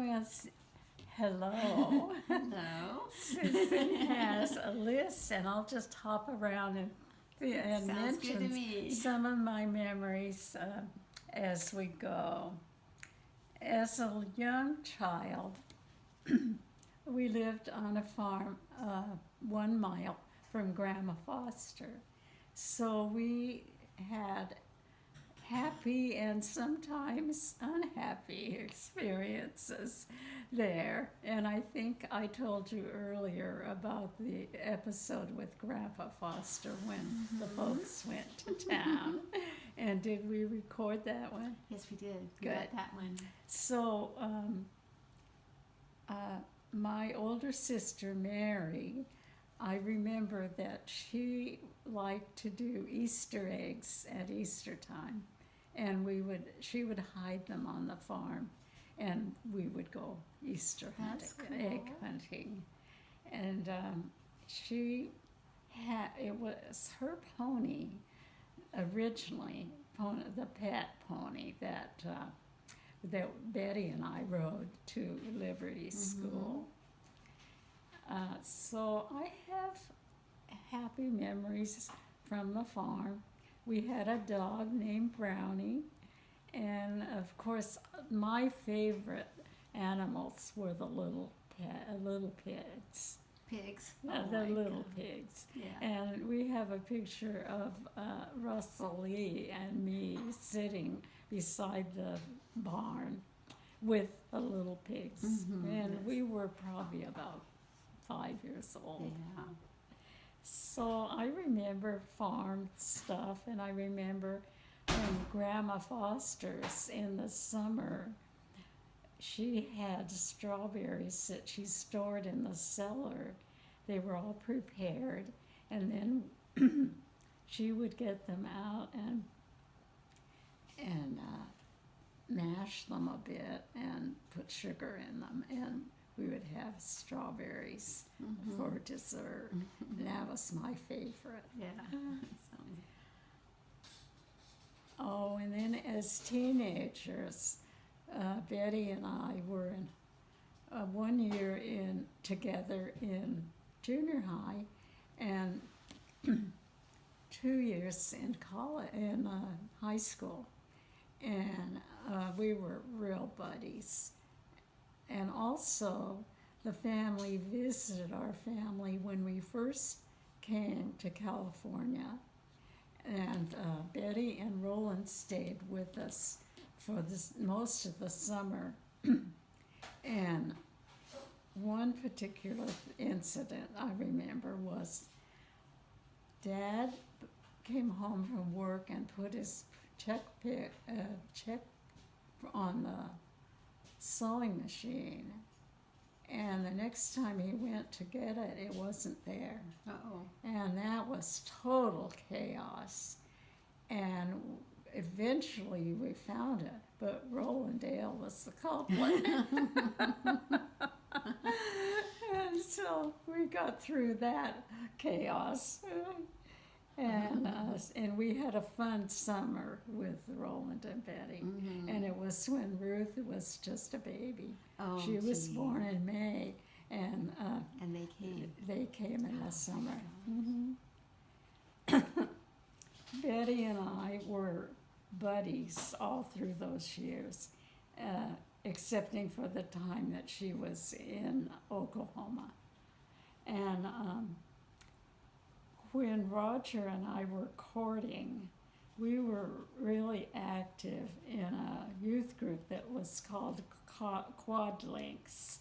Well, hello. Hello. Susan has a list, and I'll just hop around and Sounds good to mention me. some of my memories as we go. As a young child, we lived on a farm 1 mile from Grandma Foster. So we had happy and sometimes unhappy experiences there. And I think I told you earlier about the episode with Grandpa Foster when the folks went to town. And did we record that one? Yes, we did. We Good. got that one. So, my older sister Mary, I remember that she liked to do Easter eggs at Easter time, and she would hide them on the farm, and we would go Easter hunting, That's egg cool. hunting, and it was her pony originally, the pet pony that Betty and I rode to Liberty School. So I have happy memories from the farm. We had a dog named Brownie, and of course my favorite animals were the little pigs. Pigs. The little pigs. Yeah. And we have a picture of Russell Lee and me sitting beside the barn with the little pigs. And yes. we were probably about 5 years old. Yeah. So I remember farm stuff, and I remember when Grandma Foster's in the summer, she had strawberries that she stored in the cellar. They were all prepared, and then she would get them out and mash them a bit and put sugar in them, and we would have strawberries for dessert. And that was my favorite. Yeah. Oh, and then as teenagers, Betty and I were in 1 year together in junior high, and 2 years in college, in high school, and we were real buddies. And also, the family visited our family when we first came to California, and Betty and Roland stayed with us for most of the summer. And one particular incident I remember was Dad came home from work and put his check on the sewing machine, and the next time he went to get it, it wasn't there. Uh-oh. And that was total chaos. And eventually we found it, but Roland Dale was the culprit. And so we got through that chaos. And we had a fun summer with Roland and Betty. And it was when Ruth was just a baby. Oh, She was gee. born in May, and they came. they came in the summer. Betty and I were buddies all through those years, excepting for the time that she was in Oklahoma. And when Roger and I were courting, we were really active in a youth group that was called Quad Links.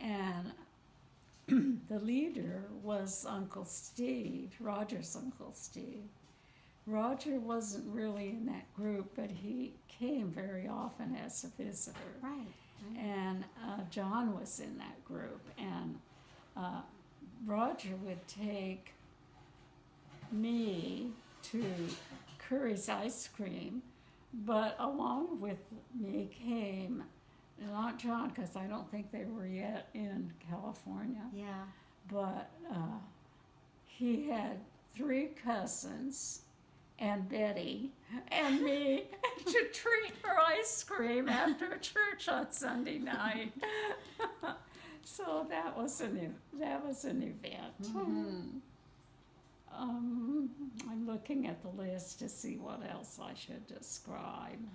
And the leader was Uncle Steve, Roger's Uncle Steve. Roger wasn't really in that group, but he came very often as a visitor. Right. And John was in that group, and Roger would take me to Curry's Ice Cream, but along with me came not John, because I don't think they were yet in California, Yeah. but he had 3 cousins and Betty and me to treat for ice cream after church on Sunday night. So that was an event. Mhm. I'm looking at the list to see what else I should describe.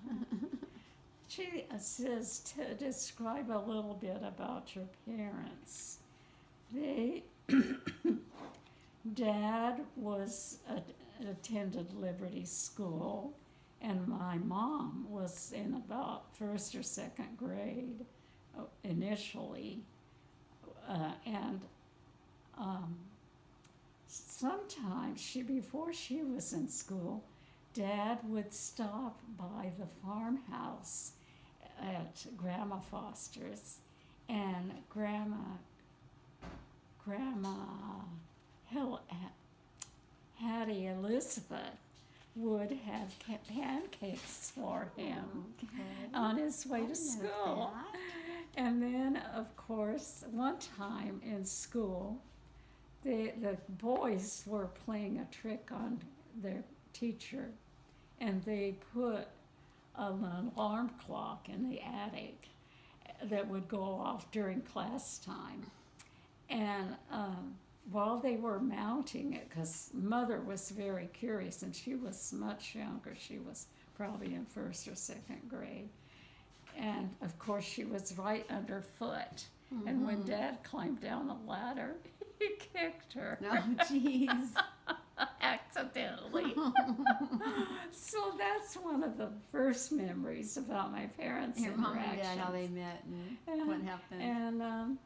She says to describe a little bit about your parents. They, Dad attended Liberty School, and my mom was in about first or second grade initially, and sometimes before she was in school, Dad would stop by the farmhouse at Grandma Foster's, and Grandma Hattie Elizabeth would have pancakes for him Okay. on his way I to know school. that. And then, of course, one time in school, the boys were playing a trick on their teacher, and they put an alarm clock in the attic that would go off during class time. And while they were mounting it, because Mother was very curious, and she was much younger, she was probably in first or second grade. And of course, she was right underfoot. And when Dad climbed down the ladder, he kicked her. No, jeez. Accidentally. So that's one of the first memories about my parents' Your mom and interactions. dad, how they met and what happened. And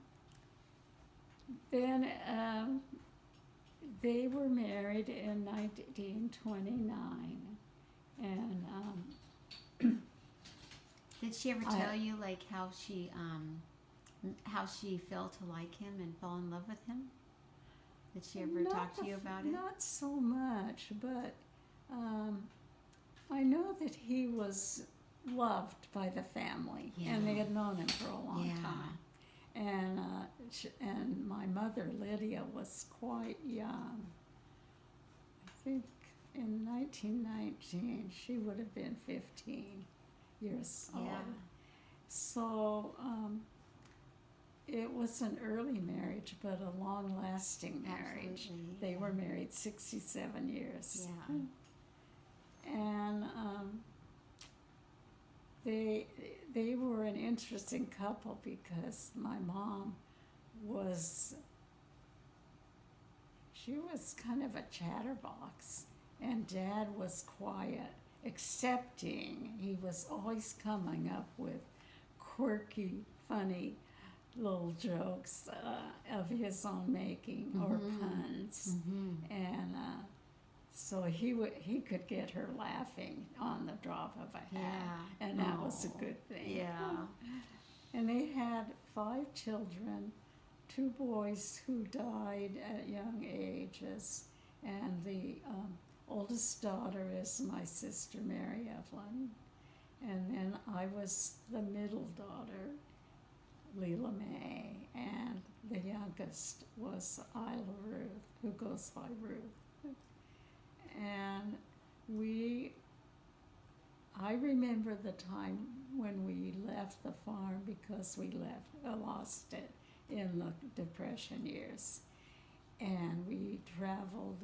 then they were married in 1929, and Did she ever tell you like how she fell to like him and fall in love with him? Did she ever talk to you about it? Not so much, but I know that he was loved by the family, and they had known him for a long time. And my mother, Lydia, was quite young. I think in 1919 she would have been 15 years old. Yeah. So it was an early marriage, but a long-lasting marriage. Absolutely, They yeah. were married 67 years. Yeah. And they were an interesting couple because my mom was kind of a chatterbox, and Dad was quiet, accepting. He was always coming up with quirky, funny little jokes of his own making or puns, and so he could get her laughing on the drop of a hat, and that was a good thing. Yeah. And they had 5 children, 2 boys who died at young ages, and the oldest daughter is my sister Mary Evelyn, and then I was the middle daughter, Lela Mae, and the youngest was Aydelott, who goes by Ruth. And I remember the time when we left the farm because we lost it in the Depression years. And we traveled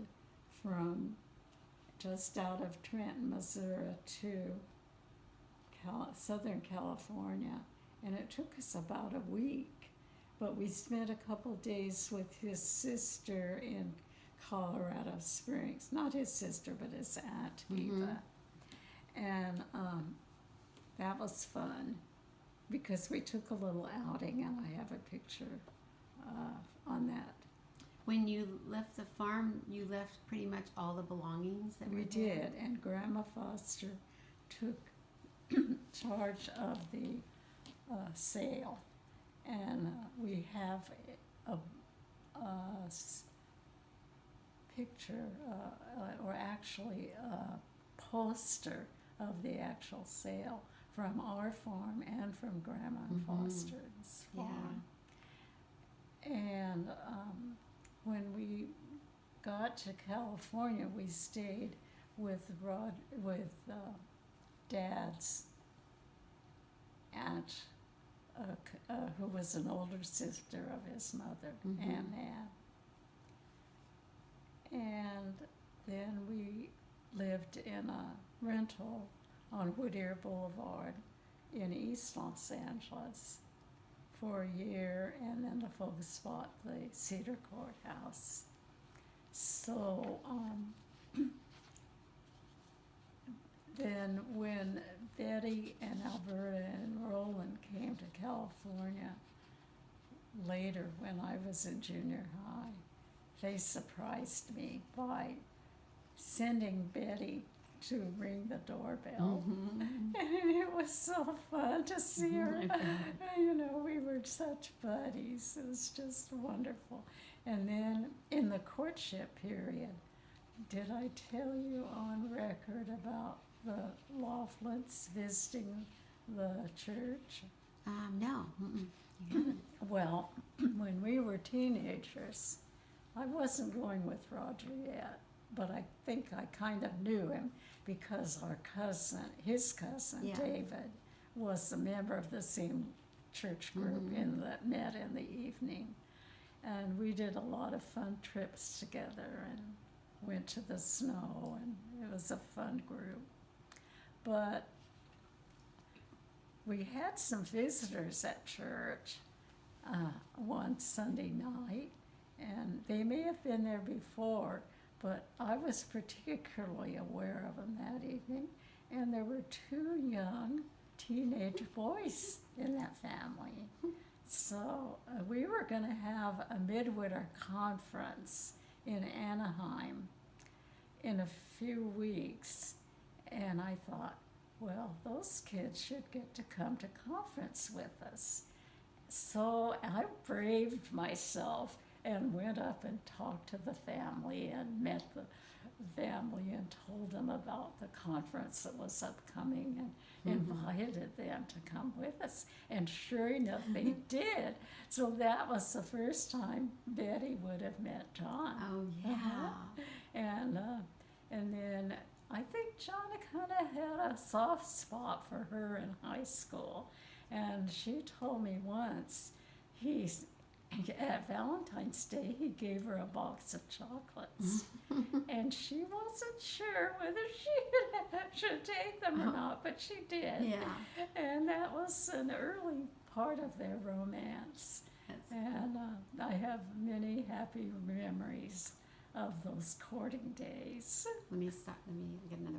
from just out of Trenton, Missouri to Southern California. And it took us about a week, but we spent a couple days with his sister in Colorado Springs. Not his sister, but his aunt, Eva. And that was fun because we took a little outing, and I have a picture on that. When you left the farm, you left pretty much all the belongings that We were there? did, and Grandma Foster took charge of the sale, and we have a picture, or actually a poster of the actual sale from our farm and from Grandma Foster's farm. And when we got to California, we stayed with Dad's aunt, who was an older sister of his mother, Mhm. Aunt Nan. And then we lived in a rental on Whittier Boulevard in East Los Angeles for a year, and then the folks bought the Cedar Courthouse. So then when Betty and Alberta and Roland came to California later when I was in junior high, they surprised me by sending Betty to ring the doorbell. Mhm. And it was so fun to see her. I bet. You know, we were such buddies. It was just wonderful. And then in the courtship period, did I tell you on record about the Laughlins visiting the church? No. Mm-mm. You haven't. Well, when we were teenagers, I wasn't going with Roger yet, but I think I kind of knew him because his cousin, Yeah. David, was a member of the same church group Mhm. that met in the evening. And we did a lot of fun trips together and went to the snow, and it was a fun group. But we had some visitors at church one Sunday night, and they may have been there before, but I was particularly aware of them that evening. And there were two young teenage boys in that family. So we were going to have a midwinter conference in Anaheim in a few weeks. And I thought, well, those kids should get to come to conference with us. So I braved myself and went up and talked to the family and met the family and told them about the conference that was upcoming and invited them to come with us. And sure enough, they did. So that was the first time Betty would have met John. Oh yeah. And then I think John kind of had a soft spot for her in high school. And she told me once at Valentine's Day, he gave her a box of chocolates. And she wasn't sure whether she should take them or not, but she did. Yeah. And that was an early part of their romance. That's And I have many happy memories of those courting days. Let me get another